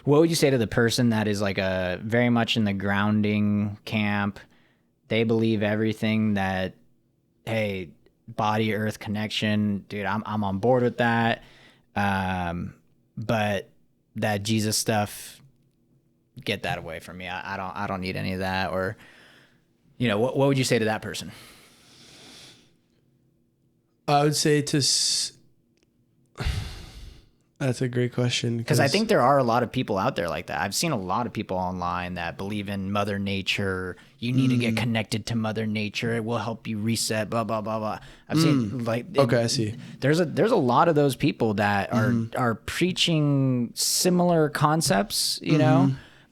What would you say to the person that is like a very much in the grounding camp? They believe everything that, hey, body earth connection, dude, I'm on board with that. But that Jesus stuff, get that away from me. I don't need any of that. Or, what would you say to that person? I would say that's a great question. Because I think there are a lot of people out there like that. I've seen a lot of people online that believe in Mother Nature. You need to get connected to Mother Nature. It will help you reset. Blah blah blah blah. I've seen Okay, I see. There's a lot of those people that are preaching similar concepts,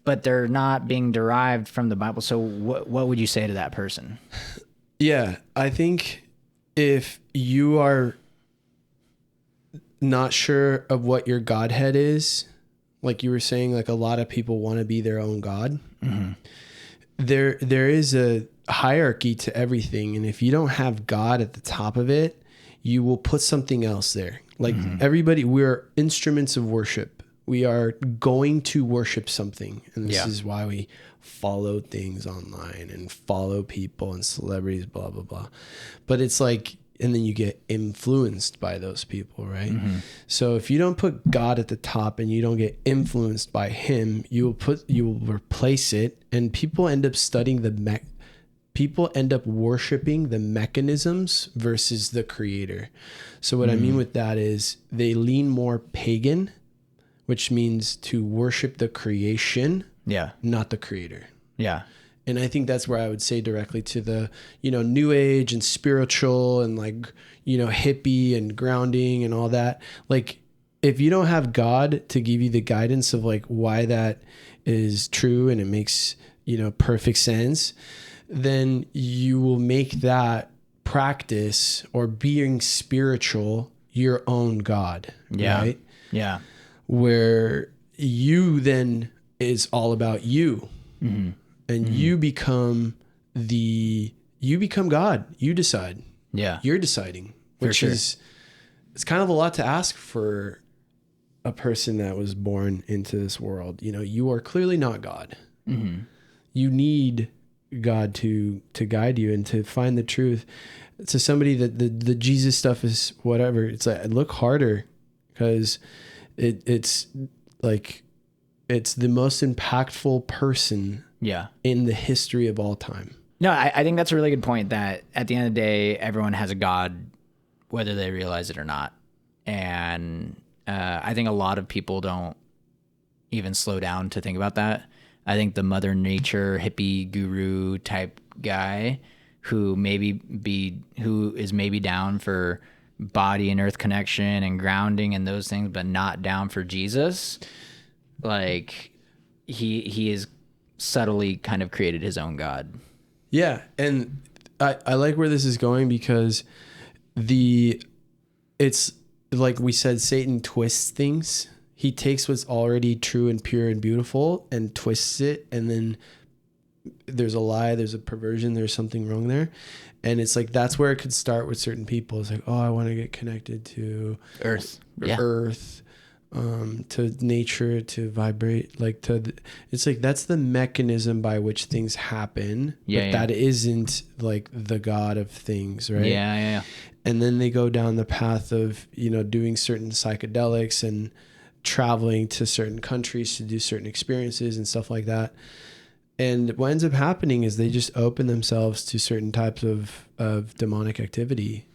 but they're not being derived from the Bible. So what would you say to that person? Yeah, I think if you are not sure of what your Godhead is, like you were saying, like a lot of people want to be their own God. Mm-hmm. There is a hierarchy to everything. And if you don't have God at the top of it, you will put something else there. Like everybody, we're instruments of worship. We are going to worship something. And this is why we follow things online and follow people and celebrities, blah, blah, blah. But it's like, and then you get influenced by those people, right? Mm-hmm. So if you don't put God at the top and you don't get influenced by him, you will replace it, and people end up studying people end up worshiping the mechanisms versus the creator. So what I mean with that is they lean more pagan, which means to worship the creation, not the creator. Yeah. And I think that's where I would say directly to the, new age and spiritual and like, hippie and grounding and all that. Like, if you don't have God to give you the guidance of like why that is true and it makes, perfect sense, then you will make that practice or being spiritual your own God. Yeah. Right? Yeah. Where you then is all about you. Mm-hmm. And you become God. You decide. Yeah. You're deciding, which is, it's kind of a lot to ask for a person that was born into this world. You are clearly not God. Mm-hmm. You need God to guide you and to find the truth. To somebody that the Jesus stuff is whatever. It's like, look harder, because it's like, it's the most impactful person in the history of all time. No, I think that's a really good point, that at the end of the day, everyone has a God, whether they realize it or not. And I think a lot of people don't even slow down to think about that. I think the Mother Nature hippie guru type guy who is maybe down for body and earth connection and grounding and those things, but not down for Jesus, like he is subtly kind of created his own God. Yeah. And I like where this is going, because it's like we said, Satan twists things. He takes what's already true and pure and beautiful and twists it. And then there's a lie, there's a perversion, there's something wrong there. And it's like, that's where it could start with certain people. It's like, oh, I want to get connected to earth, to nature, to vibrate, like it's like, that's the mechanism by which things happen. That isn't like the God of things, right? Yeah. And then they go down the path of, doing certain psychedelics and traveling to certain countries to do certain experiences and stuff like that. And what ends up happening is they just open themselves to certain types of demonic activity.